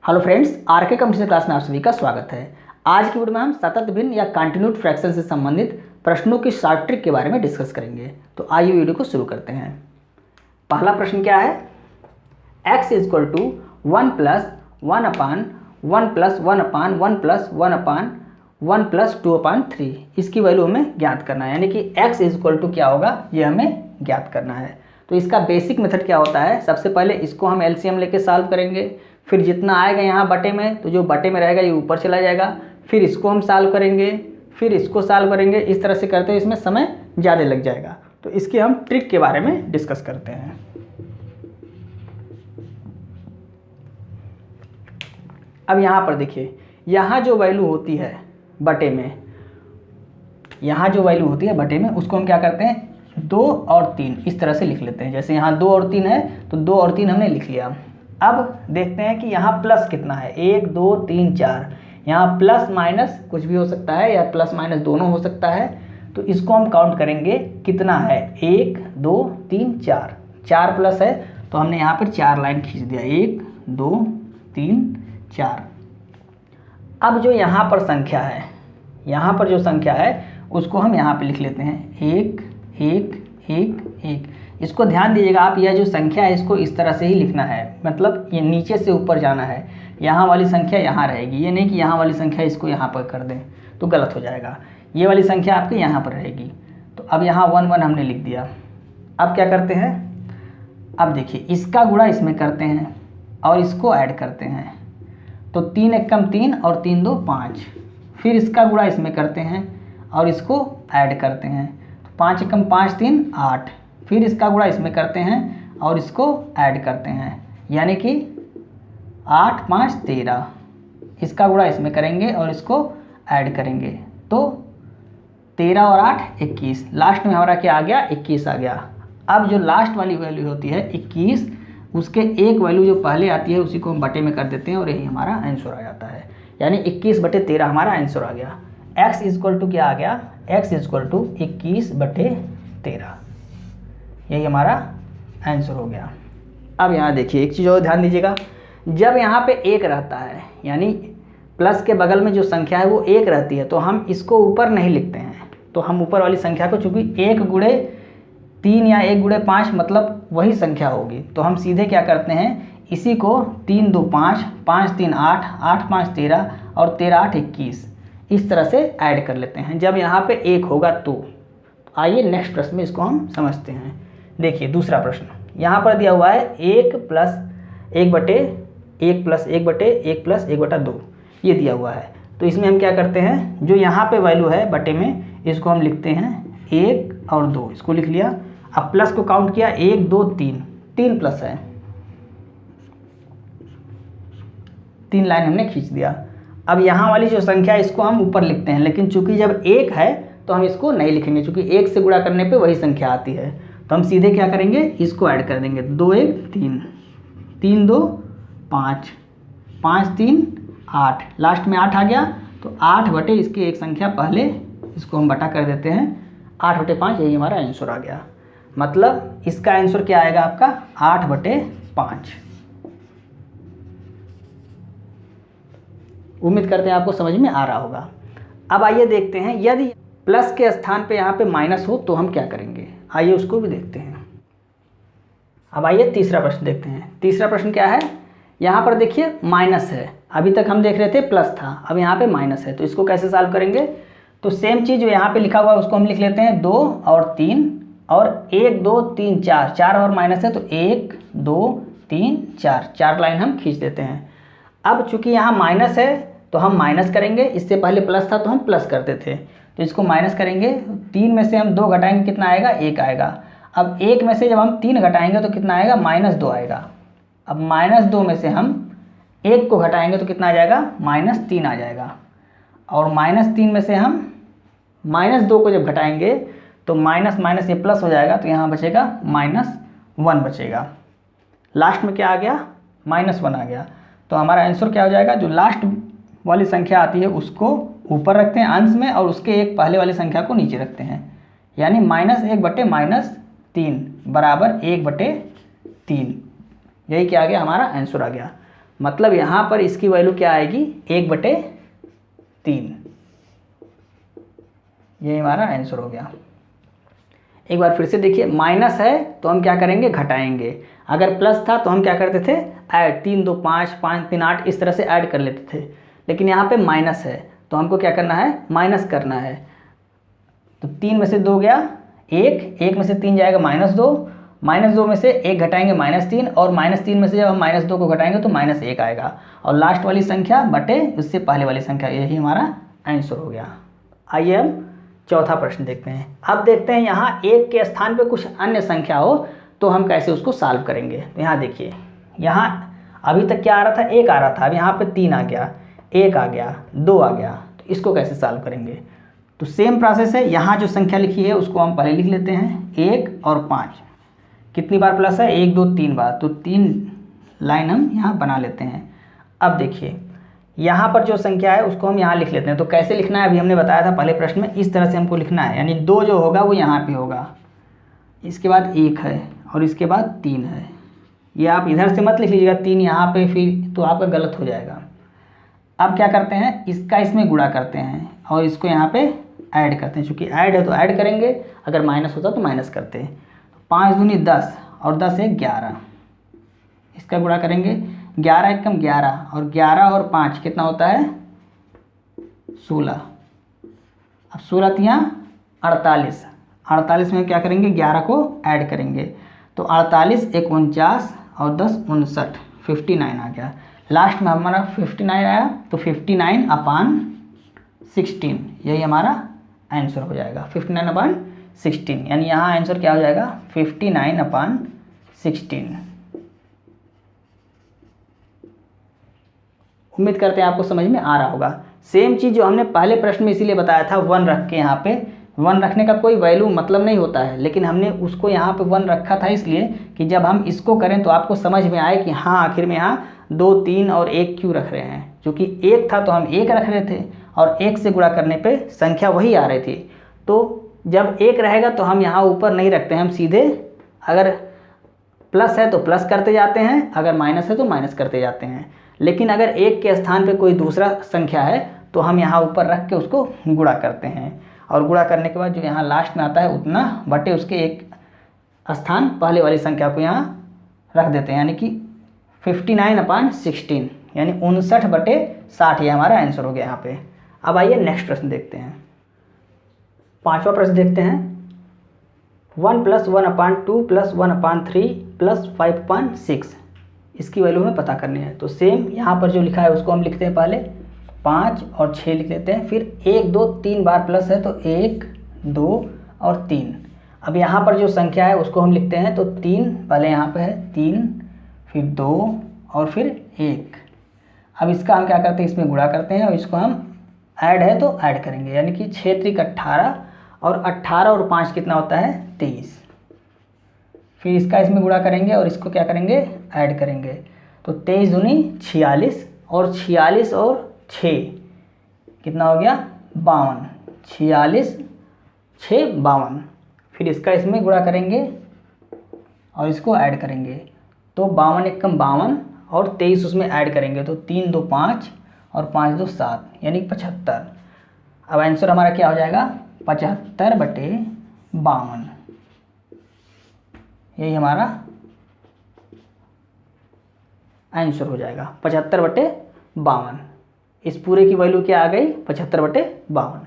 Hello friends, RK computer class में आप सभी का स्वागत है। आज की वीडियो में हम सतत भिन्न या कंटिन्यूड फ्रैक्शन से संबंधित प्रश्नों की शॉर्ट ट्रिक के बारे में डिस्कस करेंगे। तो आइए वीडियो को शुरू करते हैं। पहला प्रश्न क्या है? x equal to 1 plus 1 upon 1 plus 1 upon 1 plus 1 upon 1 plus 2 upon 3, इसकी वैल्यू हमें ज्ञात करना है। यानी कि x इक्वल टू क्या होगा, ये हमें ज्ञात करना है। तो इसका बेसिक मेथड क्या होता है? सबसे पहले इसको हम एलसीएम लेके सॉल्व करेंगे, फिर जितना आएगा यहाँ बटे में, तो जो बटे में रहेगा ये ऊपर चला जाएगा। फिर इसको हम सॉल्व करेंगे, फिर इसको सॉल्व करेंगे। इस तरह से करते हुए इसमें समय ज़्यादा लग जाएगा। तो इसके हम ट्रिक के बारे में डिस्कस करते हैं। अब यहाँ पर देखिए, यहाँ जो वैल्यू होती है बटे में, यहाँ जो वैल्यू होती है बटे में, उसको हम क्या करते हैं 2 और 3 इस तरह से लिख लेते हैं। जैसे यहाँ 2 और 3 है तो 2 और 3 हमने लिख लिया। अब देखते हैं कि यहाँ प्लस कितना है, 1 2 3 4। यहाँ प्लस माइनस कुछ भी हो सकता है या प्लस माइनस दोनों हो सकता है। तो इसको हम काउंट करेंगे, कितना है 1 2 3 4, 4 प्लस है तो हमने यहाँ पर 4 लाइन खींच दिया, 1 2 3 4। अब जो यहाँ पर संख्या है, यहाँ पर जो संख्या है उसको हम यहाँ पे लिख लेते हैं 1 1 1 1। इसको ध्यान दीजिएगा आप, यह जो संख्या है इसको इस तरह से ही लिखना है, मतलब ये नीचे से ऊपर जाना है। यहाँ वाली संख्या यहाँ रहेगी, ये नहीं कि यहाँ वाली संख्या इसको यहाँ पर कर दें तो गलत हो जाएगा। ये वाली संख्या आपके यहाँ पर रहेगी। तो अब यहाँ 1 1 हमने लिख दिया। अब क्या करते हैं, अब देखिए इसका गुणा इसमें करते हैं और इसको ऐड करते हैं। तो 3 1 कम 3 और 3 2 5। फिर इसका गुणा इसमें करते हैं और इसको ऐड करते हैं। तो 5 1 कम 5 3 8। फिर इसका गुणा इसमें करते हैं और इसको ऐड करते हैं, यानी कि 8 5 13। इसका गुणा इसमें करेंगे और इसको ऐड करेंगे, तो 13 और 8 21। लास्ट में हमारा क्या आ गया, 21 आ गया। अब जो लास्ट वाली वैल्यू होती है 21, उसके एक वैल्यू जो पहले आती है उसी को हम बटे में कर देते हैं और यही हमारा आंसर आ जाता है। यानी 21/13 हमारा आंसर आ गया। x इक्वल टू क्या आ गया, x इक्वल टू 21/13, यही हमारा आंसर हो गया। अब यहाँ देखिए एक चीज़ और ध्यान दीजिएगा, जब यहाँ पे 1 रहता है यानी प्लस के बगल में जो संख्या है वो 1 रहती है, तो हम इसको ऊपर नहीं लिखते हैं। तो हम ऊपर वाली संख्या को, चूँकि 1 गुणे 3 या 1 गुणे 5 मतलब वही संख्या होगी, तो हम सीधे क्या करते हैं, इसी को 3 2 5 5 3 8 8 5 13 और 13 8 21 इस तरह से ऐड कर लेते हैं जब यहाँ पे 1 होगा तो। आइए नेक्स्ट प्रश्न में इसको हम समझते हैं। देखिए दूसरा प्रश्न यहाँ पर दिया हुआ है 1 प्लस 1 बटे 1 प्लस 1 बटे 1 प्लस 1 बटा 2, ये दिया हुआ है। तो इसमें हम क्या करते हैं, जो यहाँ पे वैल्यू है बटे में, इसको हम लिखते हैं 1 और 2, इसको लिख लिया। अब प्लस को काउंट किया 1 2 3, 3 प्लस है, 3 लाइन हमने खींच दिया। अब यहाँ वाली जो संख्या है इसको हम ऊपर लिखते हैं, लेकिन चूंकि जब 1 है तो हम इसको नहीं लिखेंगे, चूंकि 1 से गुणा करने पे वही संख्या आती है। तो हम सीधे क्या करेंगे, इसको ऐड कर देंगे, 2 1 3 3 2 5 5 3 8, लास्ट में 8 आ गया। तो 8 बटे इसकी एक संख्या पहले, इसको हम बटा कर देते हैं, 8 बटे 5, यही हमारा आंसर आ गया। मतलब इसका आंसर क्या आएगा आपका, 8 बटे 5। उम्मीद करते हैं आपको समझ में आ रहा होगा। अब आइए देखते हैं, यदि प्लस के स्थान पे यहाँ पे माइनस हो तो हम क्या करेंगे, आइए उसको भी देखते हैं। अब आइए तीसरा प्रश्न देखते हैं। तीसरा प्रश्न क्या है, यहाँ पर देखिए माइनस है, अभी तक हम देख रहे थे प्लस था, अब यहाँ पे माइनस है। तो इसको कैसे सॉल्व करेंगे, तो सेम चीज़ जो यहाँ पे लिखा हुआ है उसको हम लिख लेते हैं 2 और 3 और 1 2 3 4, 4 और माइनस है तो 1 2 3 4, 4 लाइन हम खींच देते हैं। अब चूंकि यहाँ माइनस है तो हम माइनस करेंगे, इससे पहले प्लस था तो हम प्लस करते थे, तो इसको माइनस करेंगे। 3 में से हम 2 घटाएंगे, कितना आएगा, 1 आएगा। अब 1 में से जब हम 3 घटाएंगे तो कितना आएगा, -2 आएगा। अब -2 में से हम 1 को घटाएंगे तो कितना आ जाएगा, -3 आ जाएगा। और -3 में से हम -2 को जब घटाएंगे तो माइनस माइनस ये प्लस हो जाएगा, तो यहाँ बचेगा -1 बचेगा। लास्ट में क्या आ गया, -1 आ गया। तो हमारा आंसर क्या हो जाएगा, जो लास्ट वाली संख्या आती है उसको ऊपर रखते हैं अंश में और उसके एक पहले वाली संख्या को नीचे रखते हैं, यानी -1 बटे -3 बराबर 1/3, यही क्या आ गया, हमारा आंसर आ गया। मतलब यहाँ पर इसकी वैल्यू क्या आएगी, 1/3। ये हमारा आंसर हो गया। एक बार फिर से देखिए, माइनस है तो हम क्या करेंगे, घटाएंगे। अगर प्लस था तो हम क्या करते थे, ऐड, 3 2 5 5 3 8 इस तरह से ऐड कर लेते थे। लेकिन यहाँ पे माइनस है तो हमको क्या करना है, माइनस करना है। तो 3 में से 2 गया 1, 1 में से 3 जाएगा -2, -2 में से 1 घटाएंगे -3, और -3 में से जब हम -2 को घटाएंगे तो -1 आएगा, और लास्ट वाली संख्या बटे उससे पहले वाली संख्या, यही हमारा आंसर हो गया। आइए हम चौथा प्रश्न देखते हैं। अब देखते हैं यहाँ 1 के स्थान पे कुछ अन्य संख्या हो तो हम कैसे उसको सॉल्व करेंगे। तो यहाँ देखिए, यहाँ अभी तक क्या आ रहा था, 1 आ रहा था, अब यहाँ पे 3 आ गया, 1 आ गया, 2 आ गया, तो इसको कैसे सॉल्व करेंगे। तो सेम प्रोसेस है, यहाँ जो संख्या लिखी है उसको हम पहले लिख लेते हैं, 1 और 5 कितनी बार प्लस है, 1 2 3 बार, तो 3 लाइन हम यहाँ बना लेते हैं। अब देखिए यहाँ पर जो संख्या है उसको हम यहाँ लिख लेते हैं। तो कैसे लिखना है अभी हमने बताया था पहले प्रश्न में, इस तरह से हमको लिखना है, यानी 2 जो होगा वो यहाँ पे होगा, इसके बाद 1 है और इसके बाद 3 है। ये आप इधर से मत लिख लीजिएगा 3 यहाँ पे, फिर तो आपका गलत हो जाएगा। अब क्या करते हैं, इसका इसमें गुणा करते हैं और इसको यहाँ पे ऐड करते हैं, चूँकि ऐड है तो ऐड करेंगे, अगर माइनस होता तो माइनस करते हैं। 5 दूनी 10 और 10 है 11, इसका गुणा करेंगे, 11 एकम 11 और 11 और 5 कितना होता है, 16। अब 16 तियाँ 48, 48 में क्या करेंगे, 11 को ऐड करेंगे, तो 48 1 49 और 10 59, 59 आ गया। लास्ट में हमारा 59 आया, तो 59/16 यही हमारा आंसर हो जाएगा, 59/16, यानी यहाँ आंसर क्या हो जाएगा, 59/16। उम्मीद करते हैं आपको समझ में आ रहा होगा। सेम चीज़ जो हमने पहले प्रश्न में इसीलिए बताया था 1 रख के, यहाँ पे 1 रखने का कोई वैल्यू मतलब नहीं होता है, लेकिन हमने उसको यहाँ पे 1 रखा था इसलिए कि जब हम इसको करें तो आपको समझ में आए कि हाँ आखिर में यहाँ 2 3 और 1 क्यों रख रहे हैं। क्योंकि 1 था तो हम 1 रख रहे थे और 1 से गुणा करने पे संख्या वही आ रही थी। तो जब 1 रहेगा तो हम यहाँ ऊपर नहीं रखते हैं, हम सीधे अगर प्लस है तो प्लस करते जाते हैं, अगर माइनस है तो माइनस करते जाते हैं। लेकिन अगर 1 के स्थान पे कोई दूसरा संख्या है तो हम यहाँ ऊपर रख के उसको गुणा करते हैं, और गुणा करने के बाद जो यहाँ लास्ट में आता है उतना बटे उसके एक स्थान पहले वाली संख्या को यहाँ रख देते हैं, यानी कि 59/16 यानी 59/60 ये हमारा आंसर हो गया यहाँ पे। अब आइए नेक्स्ट प्रश्न देखते हैं। 5वां प्रश्न देखते हैं। 1 + 1/2 + 1/3 + 5/6 इसकी वैल्यू हमें पता करनी है। तो सेम यहाँ पर जो लिखा है उसको हम लिखते हैं, पहले 5 और 6 लिख लेते हैं, फिर 1 2 3 बार प्लस है तो 1 2 और 3। अब यहाँ पर जो संख्या है उसको हम लिखते हैं, तो 3 पहले यहाँ पे है 3, फिर 2 और फिर 1। अब इसका हम क्या करते हैं, इसमें गुणा करते हैं और इसको हम ऐड है तो ऐड करेंगे, यानी कि 6 3 18 और 18 और 5 कितना होता है 23। फिर इसका इसमें गुणा करेंगे और इसको क्या करेंगे, ऐड करेंगे, तो 23 दूनी 46 और 46 और 6 कितना हो गया 52, 46 6 52। फिर इसका इसमें गुणा करेंगे और इसको ऐड करेंगे, तो 52 एकम 52 और 23 उसमें ऐड करेंगे, तो 3 2 5 और 5 2 7 यानी 75। अब आंसर हमारा क्या हो जाएगा 75/52, यही हमारा आंसर हो जाएगा 75/52। इस पूरे की वैल्यू क्या आ गई 75/52।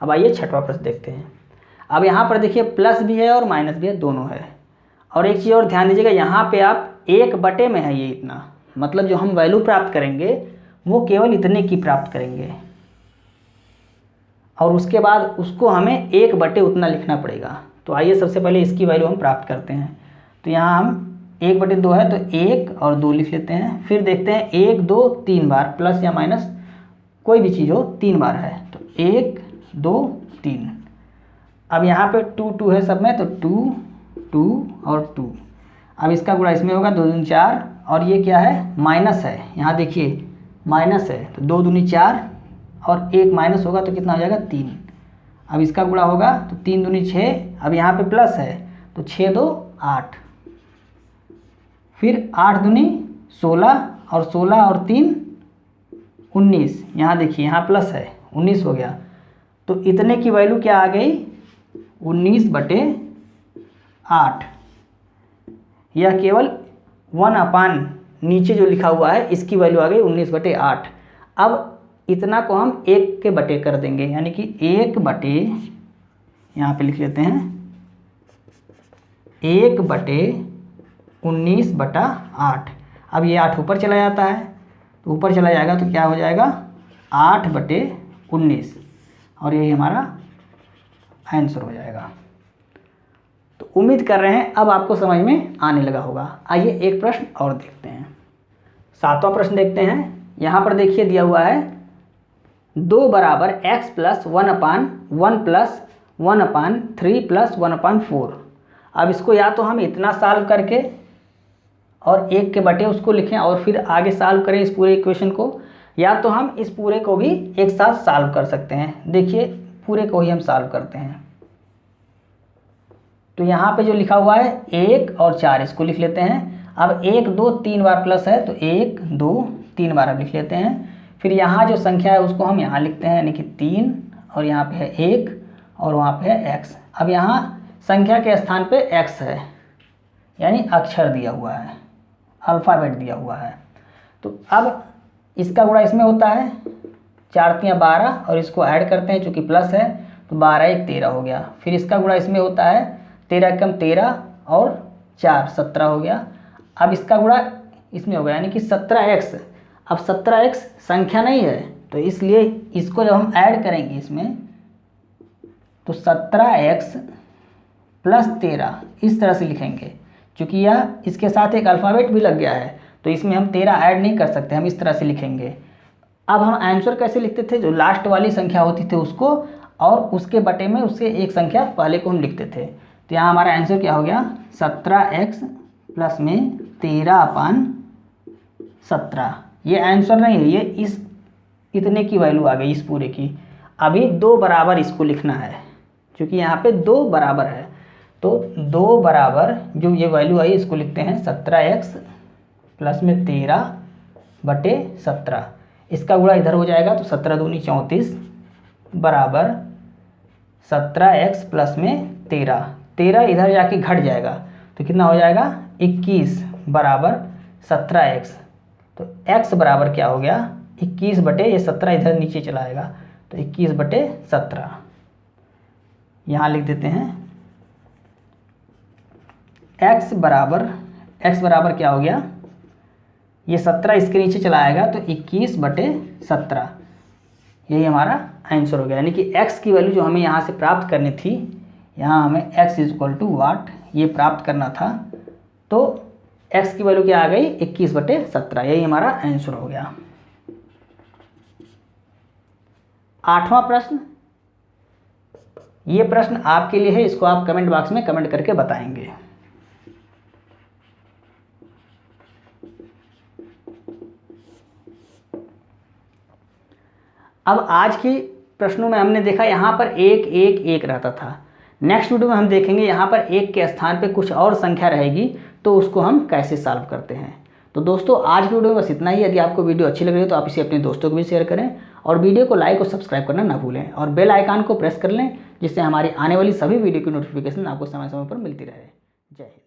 अब आइए 6वां प्रश्न देखते हैं। अब यहाँ पर देखिए प्लस भी है और माइनस भी है, दोनों है। और एक चीज़ और ध्यान दीजिएगा, यहाँ पे आप 1/, में है ये इतना, मतलब जो हम वैल्यू प्राप्त करेंगे वो केवल इतने की प्राप्त करेंगे और उसके बाद उसको हमें 1/, उतना लिखना पड़ेगा। तो आइए सबसे पहले इसकी वैल्यू हम प्राप्त करते हैं। तो यहाँ हम 1/2 है तो 1 और 2 लिख लेते हैं। फिर देखते हैं 1 2 3 बार प्लस या माइनस कोई भी चीज़ हो 3 बार है, तो 1 2 3। अब यहाँ पे 2 2 है सब में, तो 2 2 और 2। अब इसका गुणा इसमें होगा, 2 दूनी 4 और ये क्या है माइनस है, यहाँ देखिए माइनस है, तो 2 दूनी 4 और 1 माइनस होगा तो कितना हो जाएगा 3। अब इसका गुणा होगा तो 3 दूनी 6, अब यहाँ पे प्लस है तो 6 2 8, फिर 8 दूनी 16 और 16 और 3 19, यहाँ देखिए यहाँ प्लस है 19 हो गया। तो इतने की वैल्यू क्या आ गई 19/8। यह केवल 1/, नीचे जो लिखा हुआ है इसकी वैल्यू आ गई 19/8। अब इतना को हम 1 के बटे कर देंगे, यानी कि 1 बटे, यहाँ पे लिख लेते हैं 1/19/8। अब ये 8 ऊपर चला जाता है, तो ऊपर चला जाएगा तो क्या हो जाएगा 8/19, और यही हमारा आंसर हो जाएगा। तो उम्मीद कर रहे हैं अब आपको समझ में आने लगा होगा। आइए एक प्रश्न और देखते हैं, 7वां प्रश्न देखते हैं। यहाँ पर देखिए दिया हुआ है 2 बराबर x + 1/1 + 1/3 + 1/4। अब इसको या तो हम इतना सॉल्व करके और 1 के बटे उसको लिखें और फिर आगे सॉल्व करें इस पूरे इक्वेशन को, या तो हम इस पूरे को भी एक साथ सॉल्व कर सकते हैं। देखिए पूरे को ही हम सॉल्व करते हैं। तो यहाँ पे जो लिखा हुआ है 1 और 4 इसको लिख लेते हैं। अब 1 2 3 बार प्लस है तो 1 2 3 बार अब लिख लेते हैं। फिर यहाँ जो संख्या है उसको हम यहाँ लिखते हैं, यानी कि 3, और यहाँ पे है 1 और वहाँ पे है x। अब यहाँ संख्या के स्थान पे x है, यानी अक्षर दिया हुआ है, अल्फ़ाबेट दिया हुआ है। तो अब इसका गुणा इसमें होता है 4 × 12, और इसको ऐड करते हैं चूँकि प्लस है तो 12 × 1 13 हो गया। फिर इसका गुणा इसमें होता है 13 × 13 और 4 17 हो गया। अब इसका गुणा इसमें हो गया, यानी कि 17x। अब 17x संख्या नहीं है, तो इसलिए इसको जब हम ऐड करेंगे इसमें तो 17x + 13 इस तरह से लिखेंगे। चूँकि यह इसके साथ एक अल्फ़ाबेट भी लग गया है तो इसमें हम 13 ऐड नहीं कर सकते, हम इस तरह से लिखेंगे। अब हम आंसर कैसे लिखते थे, जो लास्ट वाली संख्या होती थी उसको, और उसके बटे में उससे एक संख्या पहले को हम लिखते थे। तो यहाँ हमारा आंसर क्या हो गया 17x + में 13/17। ये आंसर नहीं है, ये इस इतने की वैल्यू आ गई इस पूरे की। अभी 2 बराबर इसको लिखना है, क्योंकि यहाँ पे 2 बराबर है। तो 2 बराबर जो ये वैल्यू आई इसको लिखते हैं 17x + में 13/17। इसका गुणा इधर हो जाएगा तो 17 दूनी 34 बराबर 17x + में 13 इधर जाके घट जाएगा तो कितना हो जाएगा 21 बराबर 17x। तो x बराबर क्या हो गया 21 बटे ये 17 इधर नीचे चला आएगा तो 21/17 यहाँ लिख देते हैं। x बराबर क्या हो गया, ये 17 इसके नीचे चला आएगा तो 21/17, यही हमारा आंसर हो गया। यानी कि x की वैल्यू जो हमें यहाँ से प्राप्त करनी थी, यहाँ हमें x = वाट ये प्राप्त करना था, तो x की वैल्यू क्या आ गई 21/17, यही हमारा आंसर हो गया। 8वां प्रश्न, ये प्रश्न आपके लिए है, इसको आप कमेंट बॉक्स में कमेंट करके बताएंगे। अब आज की प्रश्नों में हमने देखा यहाँ पर 1 1 1 रहता था। नेक्स्ट वीडियो में हम देखेंगे यहाँ पर 1 के स्थान पे कुछ और संख्या रहेगी तो उसको हम कैसे सॉल्व करते हैं। तो दोस्तों आज की वीडियो में बस इतना ही। यदि आपको वीडियो अच्छी लग रही है तो आप इसे अपने दोस्तों को भी शेयर करें और वीडियो को लाइक और सब्सक्राइब करना ना भूलें और बेल आइकन को प्रेस कर लें, जिससे हमारी आने वाली सभी वीडियो की नोटिफिकेशन आपको समय समय पर मिलती रहे। जय हिंद।